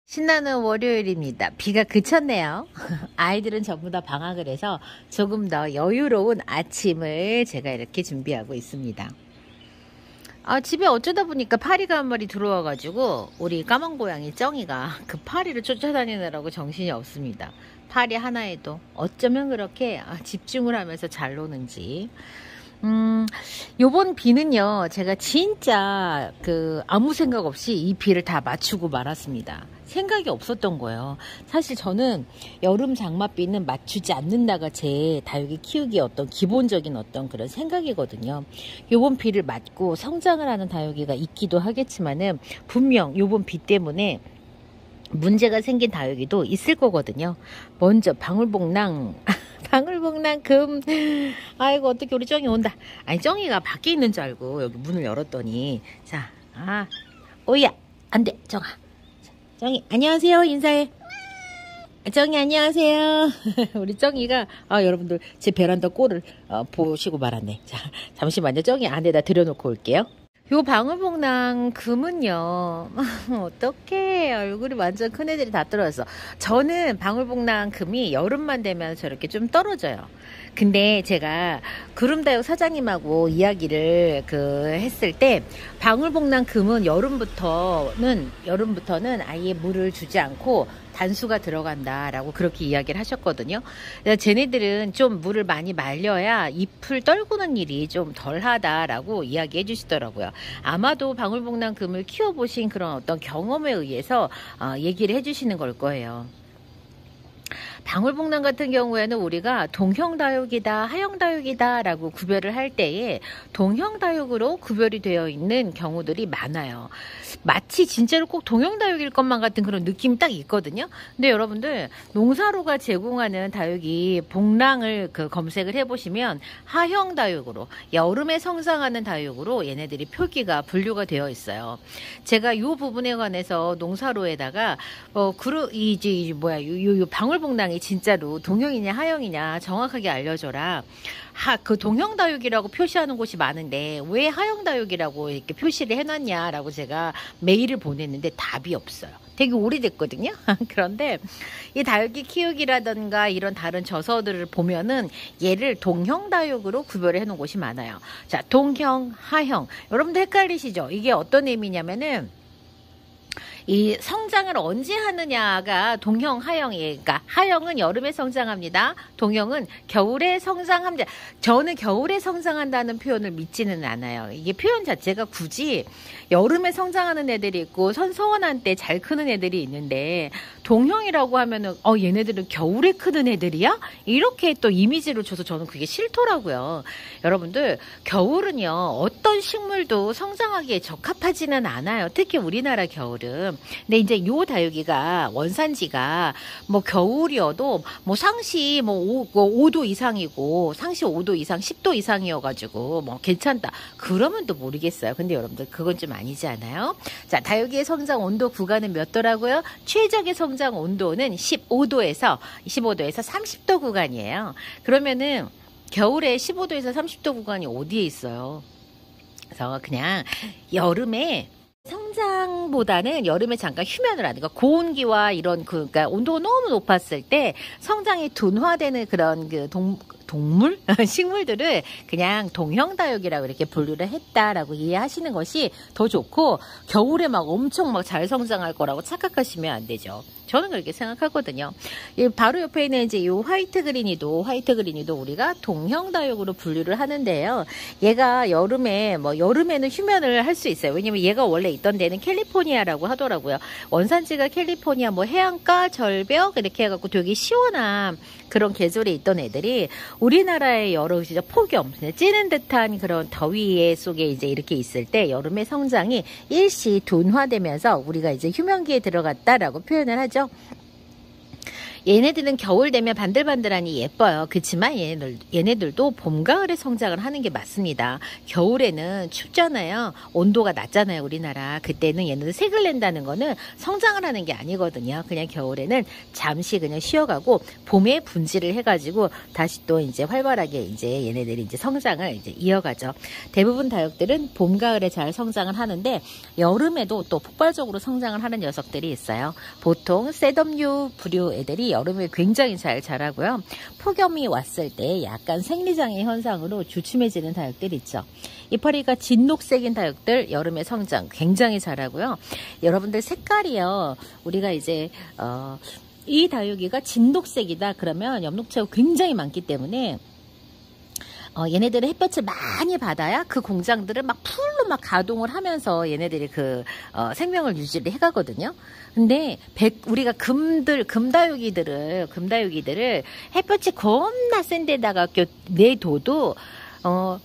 신나는 월요일입니다. 비가 그쳤네요. 아이들은 전부 다 방학을 해서 조금 더 여유로운 아침을 제가 이렇게 준비하고 있습니다. 집에 어쩌다 보니까 파리가 한 마리 들어와가지고 우리 까만 고양이 쩡이가 그 파리를 쫓아다니느라고 정신이 없습니다. 파리 하나에도 어쩌면 그렇게 집중을 하면서 잘 노는지. 요번 비는요, 제가 진짜 아무 생각 없이 이 비를 다 맞추고 말았습니다. 생각이 없었던 거예요. 사실 저는 여름 장맛비는 맞추지 않는다가 제 다육이 키우기의 어떤 기본적인 어떤 그런 생각이거든요. 요번 비를 맞고 성장을 하는 다육이가 있기도 하겠지만은 분명 요번 비 때문에 문제가 생긴 다육이도 있을 거거든요. 먼저 방울복랑 금. 아이고, 어떻게 우리 쩡이 온다. 아니, 쩡이가 밖에 있는 줄 알고 여기 문을 열었더니, 자, 오야, 안 돼, 쩡아. 쩡이, 안녕하세요, 인사해. 쩡이, 안녕하세요. 우리 쩡이가, 여러분들, 제 베란다 꼴을 보시고 말았네. 자, 잠시만요. 쩡이 안에다 들여놓고 올게요. 요 방울복랑 금은요, 어떡해. 얼굴이 완전 큰 애들이 다 떨어졌어. 저는 방울복랑 금이 여름만 되면 저렇게 좀 떨어져요. 근데 제가 구름다육 사장님하고 이야기를 했을 때 방울복랑 금은 여름부터는 아예 물을 주지 않고 단수가 들어간다라고 그렇게 이야기를 하셨거든요. 쟤네들은 좀 물을 많이 말려야 잎을 떨구는 일이 좀 덜하다라고 이야기해 주시더라고요. 아마도 방울복랑 금을 키워보신 그런 어떤 경험에 의해서 얘기를 해주시는 걸 거예요. 방울복랑 같은 경우에는 우리가 동형다육이다, 하형다육이다 라고 구별을 할 때에 동형다육으로 구별이 되어 있는 경우들이 많아요. 마치 진짜로 꼭 동형다육일 것만 같은 그런 느낌이 딱 있거든요. 근데 여러분들 농사로가 제공하는 다육이 복랑을 검색을 해보시면 하형다육으로 여름에 성장하는 다육으로 얘네들이 표기가 분류가 되어 있어요. 제가 이 부분에 관해서 농사로에다가 요 방울복랑이 진짜로 동형이냐 하형이냐 정확하게 알려줘라. 그 동형다육이라고 표시하는 곳이 많은데 왜 하형다육이라고 이렇게 표시를 해놨냐라고 제가 메일을 보냈는데 답이 없어요. 되게 오래됐거든요. 그런데 이 다육이 키우기라든가 이런 다른 저서들을 보면은 얘를 동형다육으로 구별을 해놓은 곳이 많아요. 자, 동형, 하형. 여러분들 헷갈리시죠? 이게 어떤 의미냐면은 이 성장을 언제 하느냐가 동형, 하형이니까 하형은 여름에 성장합니다. 동형은 겨울에 성장합니다. 저는 겨울에 성장한다는 표현을 믿지는 않아요. 이게 표현 자체가 굳이 여름에 성장하는 애들이 있고 선서원한 때 잘 크는 애들이 있는데 동형이라고 하면은 얘네들은 겨울에 크는 애들이야? 이렇게 또 이미지를 줘서 저는 그게 싫더라고요. 여러분들 겨울은요 어떤 식물도 성장하기에 적합하지는 않아요. 특히 우리나라 겨울은. 근데 이제 요 다육이가 원산지가 뭐 겨울이어도 뭐 상시 5도 이상이고 상시 5도 이상 10도 이상이어가지고 뭐 괜찮다 그러면 또 모르겠어요. 근데 여러분들 그건 좀 아니지 않아요? 자, 다육이의 성장 온도 구간은 몇 도라고요? 최적의 성장 온도는 15도에서 30도 구간이에요. 그러면은 겨울에 15도에서 30도 구간이 어디에 있어요? 그래서 그냥 여름에 성장보다는 여름에 잠깐 휴면을 하는 거. 고온기와 이런 그러니까 온도가 너무 높았을 때 성장이 둔화되는 그런 동물? 식물들을 그냥 동형다육이라고 이렇게 분류를 했다라고 이해하시는 것이 더 좋고 겨울에 막 엄청 막 잘 성장할 거라고 착각하시면 안 되죠. 저는 그렇게 생각하거든요. 바로 옆에 있는 이제 이 화이트 그린이도 우리가 동형다육으로 분류를 하는데요. 얘가 여름에는 휴면을 할 수 있어요. 왜냐면 얘가 원래 있던 데는 캘리포니아라고 하더라고요. 원산지가 캘리포니아 해안가, 절벽 이렇게 해갖고 되게 시원한 그런 계절에 있던 애들이 우리나라의 여러 진짜 폭염, 찌는 듯한 그런 더위 속에 이제 이렇게 있을 때 여름의 성장이 일시 둔화되면서 우리가 이제 휴면기에 들어갔다라고 표현을 하죠. 얘네들은 겨울 되면 반들반들하니 예뻐요. 그렇지만 얘네들도 봄, 가을에 성장을 하는 게 맞습니다. 겨울에는 춥잖아요. 온도가 낮잖아요, 우리나라. 그때는 얘네들 색을 낸다는 거는 성장을 하는 게 아니거든요. 그냥 겨울에는 잠시 그냥 쉬어가고 봄에 분질을 해가지고 다시 또 이제 활발하게 이제 얘네들이 이제 성장을 이제 이어가죠. 대부분 다육들은 봄, 가을에 잘 성장을 하는데 여름에도 또 폭발적으로 성장을 하는 녀석들이 있어요. 보통 셋업류 부류 애들이 여름에 굉장히 잘 자라고요. 폭염이 왔을 때 약간 생리장애 현상으로 주춤해지는 다육들이 있죠. 이파리가 진녹색인 다육들 여름에 성장 굉장히 잘하고요. 여러분들 색깔이요. 우리가 이제 이 다육이가 진녹색이다 그러면 엽록체가 굉장히 많기 때문에 얘네들은 햇볕을 많이 받아야 그 공장들을 막 풀로 막 가동을 하면서 얘네들이 그 생명을 유지를 해가거든요. 근데 우리가 금다육이들을 햇볕이 겁나 센 데다가 내둬도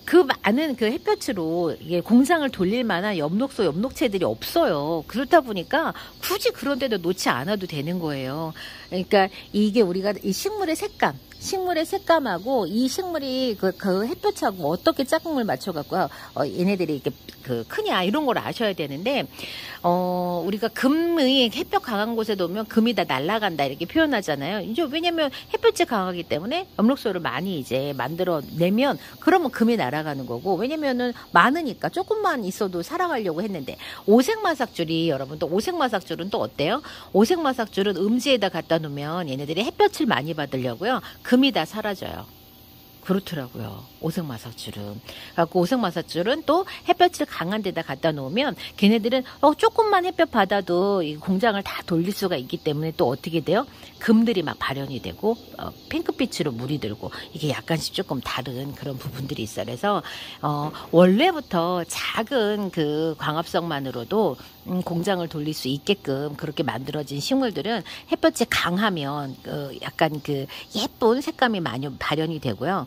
그 많은 그 햇볕으로 이게 공장을 돌릴 만한 엽록체들이 없어요. 그렇다 보니까 굳이 그런 데도 놓지 않아도 되는 거예요. 그러니까 이게 우리가 이 식물의 색감하고 이 식물이 그 햇볕하고 어떻게 짝꿍을 맞춰갖고 얘네들이 이렇게 크냐 이런 걸 아셔야 되는데 우리가 금이 햇볕 강한 곳에 놓으면 금이 다 날아간다 이렇게 표현하잖아요. 이제 왜냐면 햇볕이 강하기 때문에 엽록소를 많이 이제 만들어내면 그러면 금이 날아가는 거고 왜냐면은 많으니까 조금만 있어도 살아가려고 했는데 오색마삭줄이 여러분 또 오색마삭줄은 또 어때요? 오색마삭줄은 음지에다 갖다 놓으면 얘네들이 햇볕을 많이 받으려고요. 금이 다 사라져요. 그렇더라고요. 오색마삭줄은. 그래갖고 오색마삭줄은 또 햇볕을 강한 데다 갖다 놓으면 걔네들은 조금만 햇볕 받아도 이 공장을 다 돌릴 수가 있기 때문에 또 어떻게 돼요? 금들이 막 발현이 되고 핑크빛으로 물이 들고 이게 약간씩 조금 다른 그런 부분들이 있어요. 그래서 원래부터 작은 그 광합성만으로도 공장을 돌릴 수 있게끔 그렇게 만들어진 식물들은 햇볕이 강하면 약간 그 예쁜 색감이 많이 발현이 되고요.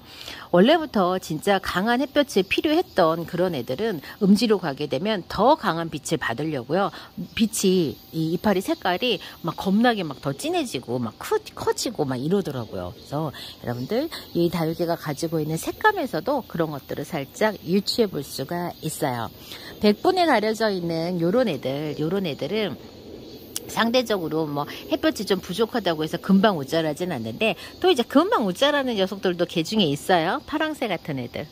원래부터 진짜 강한 햇볕이 필요했던 그런 애들은 음지로 가게 되면 더 강한 빛을 받으려고요. 빛이 이 이파리 색깔이 막 겁나게 막 더 진해지고 막 커지고 막 이러더라고요. 그래서 여러분들 이 다육이가 가지고 있는 색감에서도 그런 것들을 살짝 유추해 볼 수가 있어요. 100분에 가려져 있는 요런 애들은 상대적으로 뭐 햇볕이 좀 부족하다고 해서 금방 옷 자라진 않는데 또 이제 금방 옷 자라는 녀석들도 개 중에 있어요. 파랑새 같은 애들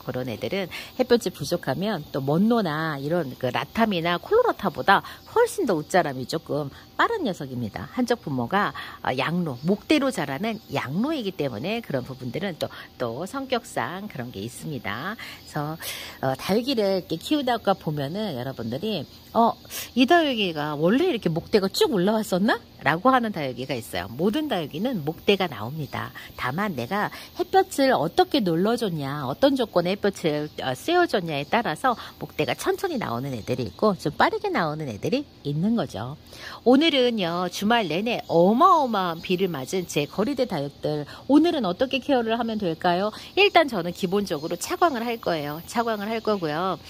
그런 애들은 햇볕이 부족하면 또 먼노나 이런 그 라탐이나 콜로라타보다 훨씬 더 옷 자람이 조금 빠른 녀석입니다. 한쪽 부모가 양로, 목대로 자라는 양로이기 때문에 그런 부분들은 또 성격상 그런 게 있습니다. 그래서 다육이를 이렇게 키우다가 보면은 여러분들이 이 다육이가 원래 이렇게 목대가 쭉 올라왔었나? 라고 하는 다육이가 있어요. 모든 다육이는 목대가 나옵니다. 다만 내가 햇볕을 어떻게 눌러줬냐, 어떤 조건의 햇볕을 쐬어줬냐에 따라서 목대가 천천히 나오는 애들이 있고 좀 빠르게 나오는 애들이 있는 거죠. 오늘은요, 주말 내내 어마어마한 비를 맞은 제 거리대 다육들, 오늘은 어떻게 케어를 하면 될까요? 일단 저는 기본적으로 차광을 할 거예요. 차광을 할 거고요.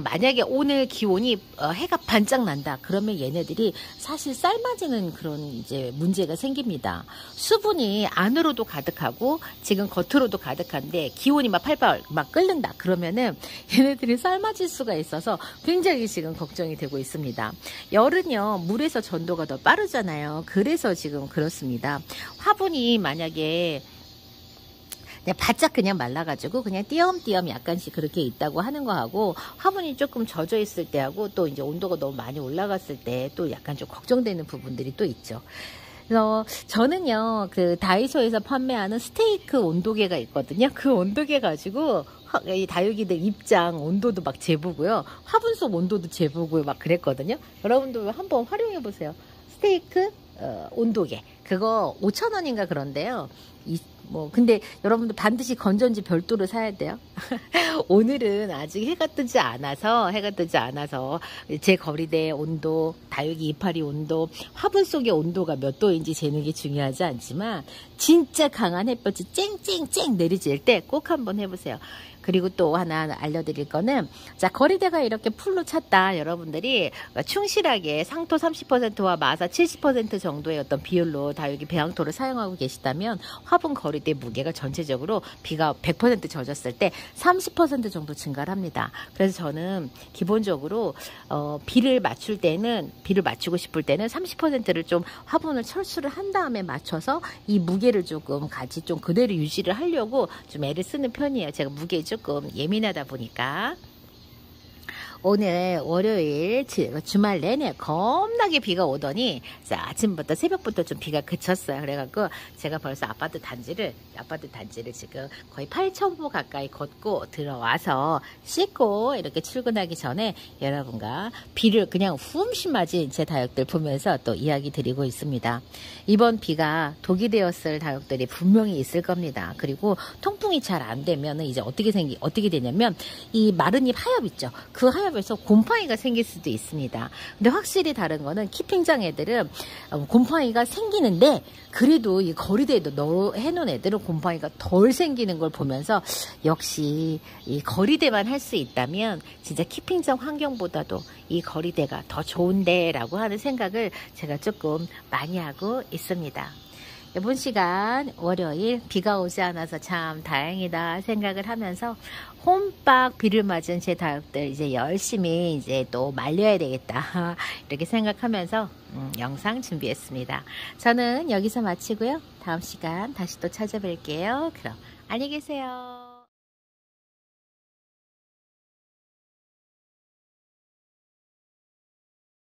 만약에 오늘 기온이 해가 반짝 난다 그러면 얘네들이 사실 삶아지는 그런 이제 문제가 생깁니다. 수분이 안으로도 가득하고 지금 겉으로도 가득한데 기온이 막 팔팔 막 끓는다 그러면은 얘네들이 삶아질 수가 있어서 굉장히 지금 걱정이 되고 있습니다. 열은요 물에서 전도가 더 빠르잖아요. 그래서 지금 그렇습니다. 화분이 만약에 그냥 바짝 그냥 말라가지고 그냥 띄엄띄엄 약간씩 그렇게 있다고 하는 거하고 화분이 조금 젖어 있을 때하고 또 이제 온도가 너무 많이 올라갔을 때 또 약간 좀 걱정되는 부분들이 또 있죠. 그래서 저는요 그 다이소에서 판매하는 스테이크 온도계가 있거든요. 그 온도계 가지고 이 다육이들 입장 온도도 막 재보고요. 화분 속 온도도 재보고 막 그랬거든요. 여러분도 한번 활용해 보세요. 스테이크 온도계 그거 5,000원인가 그런데요. 뭐 근데 여러분들 반드시 건전지 별도로 사야 돼요. 오늘은 아직 해가 뜨지 않아서 제 거리대 온도, 다육이 이파리 온도, 화분 속의 온도가 몇 도인지 재는 게 중요하지 않지만 진짜 강한 햇볕이 쨍쨍쨍 내리질 때 꼭 한번 해보세요. 그리고 또 하나 알려드릴 거는, 자, 거리대가 이렇게 풀로 찼다. 여러분들이 충실하게 상토 30%와 마사 70% 정도의 어떤 비율로 다육이 배양토를 사용하고 계시다면 화분 거리대 무게가 전체적으로 비가 100% 젖었을 때 30% 정도 증가를 합니다. 그래서 저는 기본적으로 비를 맞추고 싶을 때는 30%를 좀 화분을 철수를 한 다음에 맞춰서 이 무게를 조금 같이 좀 그대로 유지를 하려고 좀 애를 쓰는 편이에요. 제가 무게에 조금 예민하다 보니까. 오늘 월요일 주말 내내 겁나게 비가 오더니 아침부터 새벽부터 좀 비가 그쳤어요. 그래갖고 제가 벌써 아파트 단지를 지금 거의 8,000보 가까이 걷고 들어와서 씻고 이렇게 출근하기 전에 여러분과 비를 그냥 훔심 맞은 제 다육들 보면서 또 이야기 드리고 있습니다. 이번 비가 독이 되었을 다육들이 분명히 있을 겁니다. 그리고 통풍이 잘 안 되면 이제 어떻게 되냐면 이 마른 잎 하엽 있죠. 그 하엽에서 곰팡이가 생길 수도 있습니다. 근데 확실히 다른 거는 키핑장 애들은 곰팡이가 생기는데 그래도 이 거리대에 해놓은 애들은 곰팡이가 덜 생기는 걸 보면서 역시 이 거리대만 할 수 있다면 진짜 키핑장 환경보다도 이 거리대가 더 좋은데 라고 하는 생각을 제가 조금 많이 하고 있습니다. 이번 시간 월요일 비가 오지 않아서 참 다행이다 생각을 하면서 홈박 비를 맞은 제 다육들 이제 열심히 이제 또 말려야 되겠다 이렇게 생각하면서 영상 준비했습니다. 저는 여기서 마치고요. 다음 시간 다시 또 찾아뵐게요. 그럼 안녕히 계세요.